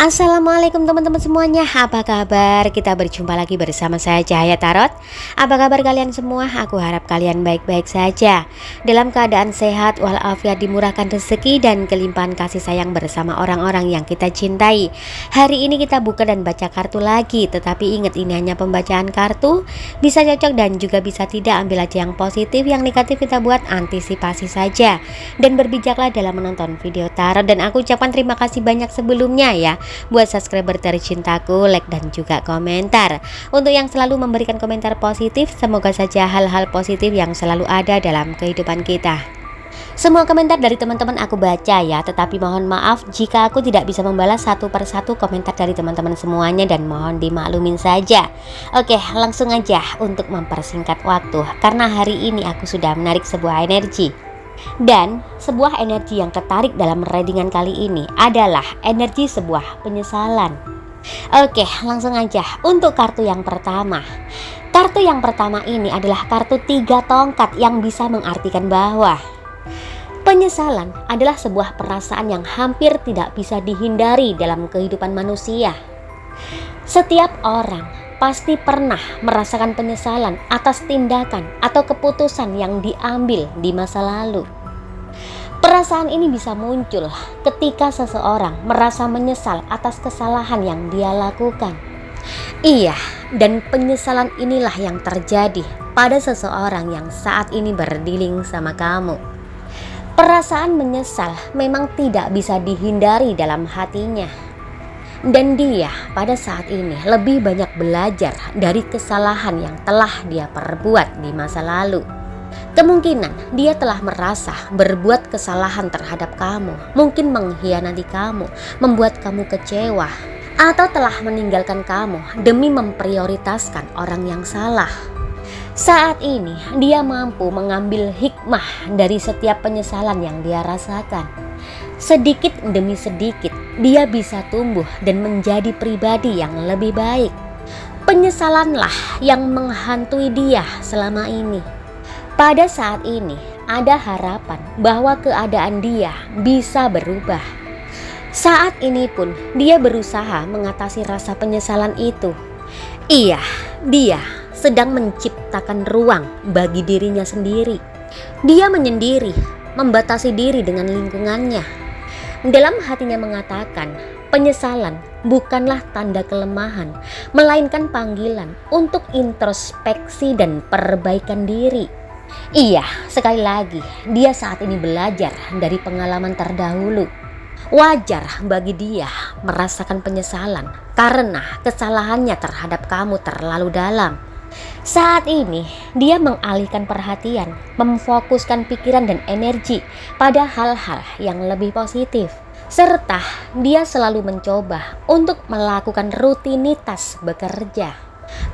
Assalamualaikum teman-teman semuanya, apa kabar? Kita berjumpa lagi bersama saya Cahaya Tarot. Apa kabar kalian semua? Aku harap kalian baik-baik saja, dalam keadaan sehat walafiat, dimurahkan rezeki dan kelimpahan kasih sayang bersama orang-orang yang kita cintai. Hari ini kita buka dan baca kartu lagi, tetapi ingat ini hanya pembacaan kartu, bisa cocok dan juga bisa tidak. Ambil aja yang positif, yang negatif kita buat antisipasi saja. Dan berbijaklah dalam menonton video tarot. Dan aku ucapkan terima kasih banyak sebelumnya ya buat subscriber tercintaku, like dan juga komentar. Untuk yang selalu memberikan komentar positif, semoga saja hal-hal positif yang selalu ada dalam kehidupan kita. Semua komentar dari teman-teman aku baca ya, tetapi mohon maaf jika aku tidak bisa membalas satu persatu komentar dari teman-teman semuanya, dan mohon dimaklumin saja. Oke, langsung aja untuk mempersingkat waktu, karena hari ini aku sudah menarik sebuah energi. Dan sebuah energi yang ketarik dalam readingan kali ini adalah energi sebuah penyesalan. Oke, langsung aja untuk kartu yang pertama. Kartu yang pertama ini adalah kartu 3 tongkat yang bisa mengartikan bahwa penyesalan adalah sebuah perasaan yang hampir tidak bisa dihindari dalam kehidupan manusia. Setiap orang pasti pernah merasakan penyesalan atas tindakan atau keputusan yang diambil di masa lalu. Perasaan ini bisa muncul ketika seseorang merasa menyesal atas kesalahan yang dia lakukan. Iya, dan penyesalan inilah yang terjadi pada seseorang yang saat ini berdiling sama kamu. Perasaan menyesal memang tidak bisa dihindari dalam hatinya. Dan dia pada saat ini lebih banyak belajar dari kesalahan yang telah dia perbuat di masa lalu. Kemungkinan dia telah merasa berbuat kesalahan terhadap kamu, mungkin mengkhianati kamu, membuat kamu kecewa, atau telah meninggalkan kamu demi memprioritaskan orang yang salah. Saat ini dia mampu mengambil hikmah dari setiap penyesalan yang dia rasakan. Sedikit demi sedikit dia bisa tumbuh dan menjadi pribadi yang lebih baik. Penyesalanlah yang menghantui dia selama ini. Pada saat ini ada harapan bahwa keadaan dia bisa berubah. Saat ini pun dia berusaha mengatasi rasa penyesalan itu. Iya, dia sedang menciptakan ruang bagi dirinya sendiri. Dia menyendiri, membatasi diri dengan lingkungannya. Dalam hatinya mengatakan, penyesalan bukanlah tanda kelemahan, melainkan panggilan untuk introspeksi dan perbaikan diri. Iya, sekali lagi, dia saat ini belajar dari pengalaman terdahulu. Wajar bagi dia merasakan penyesalan karena kesalahannya terhadap kamu terlalu dalam. Saat ini dia mengalihkan perhatian, memfokuskan pikiran dan energi pada hal-hal yang lebih positif. Serta dia selalu mencoba untuk melakukan rutinitas bekerja.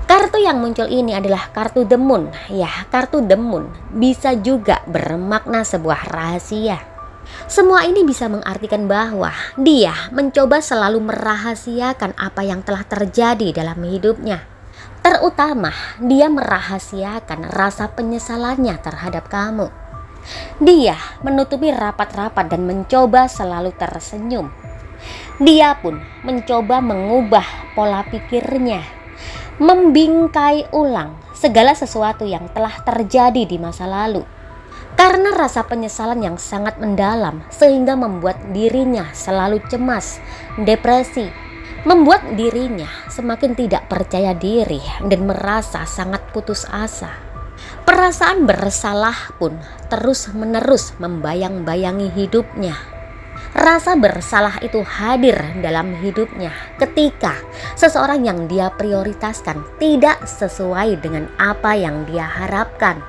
Kartu yang muncul ini adalah kartu The Moon. Ya, kartu The Moon bisa juga bermakna sebuah rahasia. Semua ini bisa mengartikan bahwa dia mencoba selalu merahasiakan apa yang telah terjadi dalam hidupnya. Terutama dia merahasiakan rasa penyesalannya terhadap kamu. Dia menutupi rapat-rapat dan mencoba selalu tersenyum. Dia pun mencoba mengubah pola pikirnya, membingkai ulang segala sesuatu yang telah terjadi di masa lalu. Karena rasa penyesalan yang sangat mendalam sehingga membuat dirinya selalu cemas, depresi, membuat dirinya semakin tidak percaya diri dan merasa sangat putus asa. Perasaan bersalah pun terus-menerus membayang-bayangi hidupnya. Rasa bersalah itu hadir dalam hidupnya ketika seseorang yang dia prioritaskan tidak sesuai dengan apa yang dia harapkan.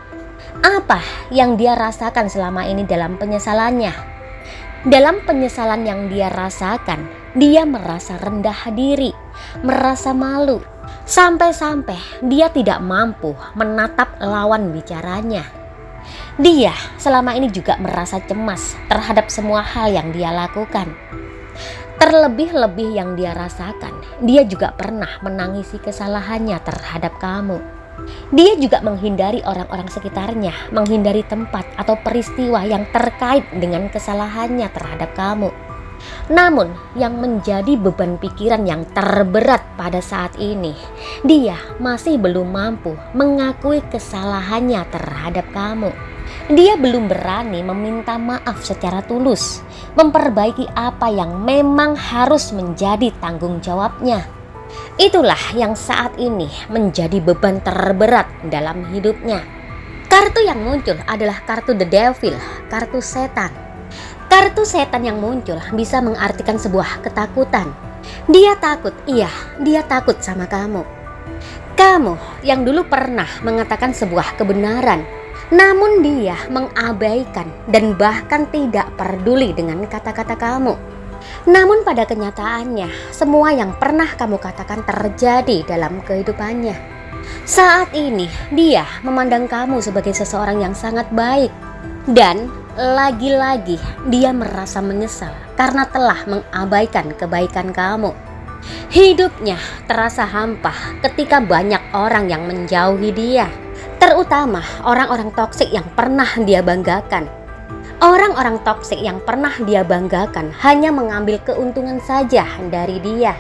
Apa yang dia rasakan selama ini dalam penyesalannya? Dalam penyesalan yang dia rasakan, dia merasa rendah diri, merasa malu, sampai-sampai dia tidak mampu menatap lawan bicaranya. Dia selama ini juga merasa cemas terhadap semua hal yang dia lakukan. Terlebih-lebih yang dia rasakan, dia juga pernah menangisi kesalahannya terhadap kamu. Dia juga menghindari orang-orang sekitarnya, menghindari tempat atau peristiwa yang terkait dengan kesalahannya terhadap kamu. Namun yang menjadi beban pikiran yang terberat pada saat ini, dia masih belum mampu mengakui kesalahannya terhadap kamu. Dia belum berani meminta maaf secara tulus, memperbaiki apa yang memang harus menjadi tanggung jawabnya. Itulah yang saat ini menjadi beban terberat dalam hidupnya. Kartu yang muncul adalah kartu The Devil, kartu setan. Kartu setan yang muncul bisa mengartikan sebuah ketakutan. Dia takut, iya, dia takut sama kamu. Kamu yang dulu pernah mengatakan sebuah kebenaran, namun dia mengabaikan dan bahkan tidak peduli dengan kata-kata kamu. Namun pada kenyataannya, semua yang pernah kamu katakan terjadi dalam kehidupannya. Saat ini, dia memandang kamu sebagai seseorang yang sangat baik. Dan lagi-lagi dia merasa menyesal karena telah mengabaikan kebaikan kamu. Hidupnya terasa hampa ketika banyak orang yang menjauhi dia. Terutama orang-orang toksik yang pernah dia banggakan. Orang-orang toksik yang pernah dia banggakan hanya mengambil keuntungan saja dari dia.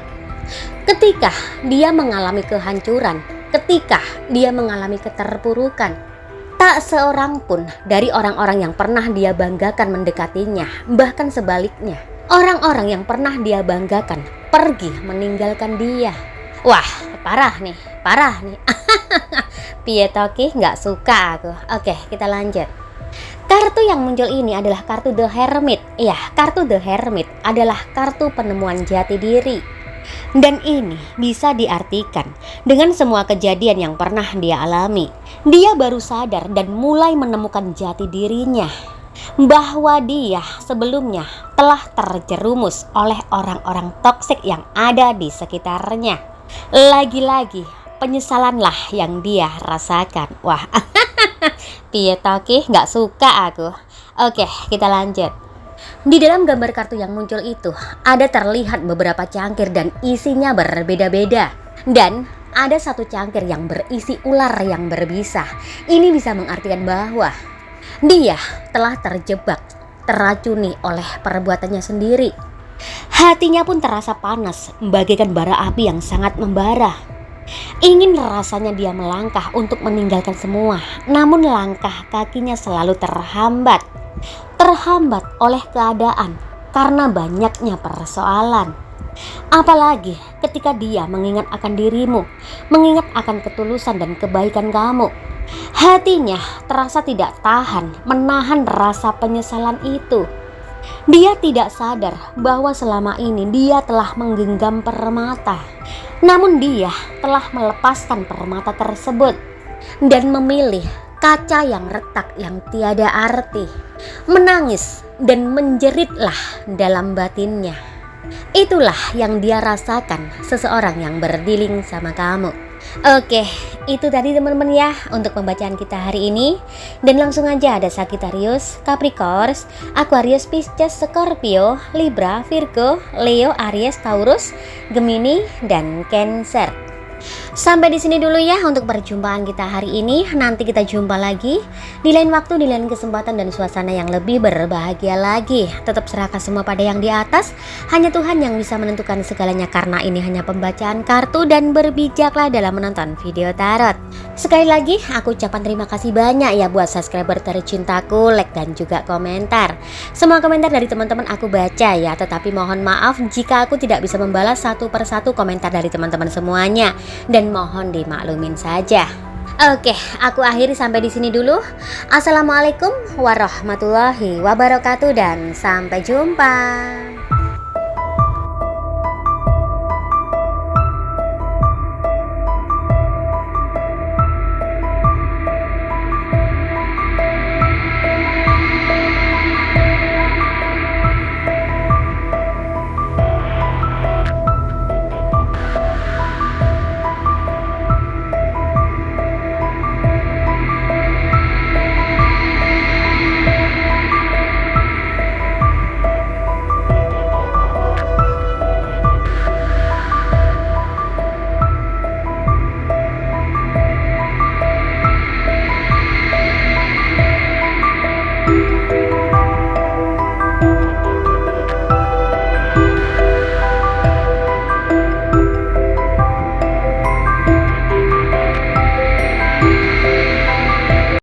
Ketika dia mengalami kehancuran, ketika dia mengalami keterpurukan, tak seorang pun dari orang-orang yang pernah dia banggakan mendekatinya. Bahkan sebaliknya, orang-orang yang pernah dia banggakan pergi meninggalkan dia. Wah, parah nih. Piye toki, nggak suka aku. Oke, kita lanjut. Kartu yang muncul ini adalah kartu The Hermit. Iya, kartu The Hermit adalah kartu penemuan jati diri. Dan ini bisa diartikan dengan semua kejadian yang pernah dia alami. Dia baru sadar dan mulai menemukan jati dirinya, bahwa dia sebelumnya telah terjerumus oleh orang-orang toksik yang ada di sekitarnya. Lagi-lagi penyesalanlah yang dia rasakan. Wah, piye toki, nggak suka aku. Oke, kita lanjut. Di dalam gambar kartu yang muncul itu ada terlihat beberapa cangkir dan isinya berbeda-beda. Dan ada satu cangkir yang berisi ular yang berbisa. Ini bisa mengartikan bahwa dia telah terjebak, teracuni oleh perbuatannya sendiri. Hatinya pun terasa panas, bagaikan bara api yang sangat membara. Ingin rasanya dia melangkah untuk meninggalkan semua, namun langkah kakinya selalu terhambat oleh keadaan karena banyaknya persoalan. Apalagi ketika dia mengingat akan dirimu, mengingat akan ketulusan dan kebaikan kamu. Hatinya terasa tidak tahan menahan rasa penyesalan itu. Dia tidak sadar bahwa selama ini dia telah menggenggam permata. Namun dia telah melepaskan permata tersebut dan memilih kaca yang retak yang tiada arti. Menangis dan menjeritlah dalam batinnya. Itulah yang dia rasakan seseorang yang berdealing sama kamu. Oke, itu tadi teman-teman ya untuk pembacaan kita hari ini. Dan langsung aja ada Sagittarius, Capricorn, Aquarius, Pisces, Scorpio, Libra, Virgo, Leo, Aries, Taurus, Gemini, dan Cancer. Sampai di sini dulu ya untuk perjumpaan kita hari ini. Nanti kita jumpa lagi di lain waktu, di lain kesempatan dan suasana yang lebih berbahagia lagi. Tetap serahkan semua pada yang di atas. Hanya Tuhan yang bisa menentukan segalanya, karena ini hanya pembacaan kartu, dan berbijaklah dalam menonton video tarot. Sekali lagi aku ucapkan terima kasih banyak ya buat subscriber tercintaku, like dan juga komentar. Semua komentar dari teman-teman aku baca ya, tetapi mohon maaf jika aku tidak bisa membalas satu persatu komentar dari teman-teman semuanya. Dan mohon dimaklumin saja. Oke, aku akhiri sampai di sini dulu. Assalamualaikum warahmatullahi wabarakatuh dan sampai jumpa.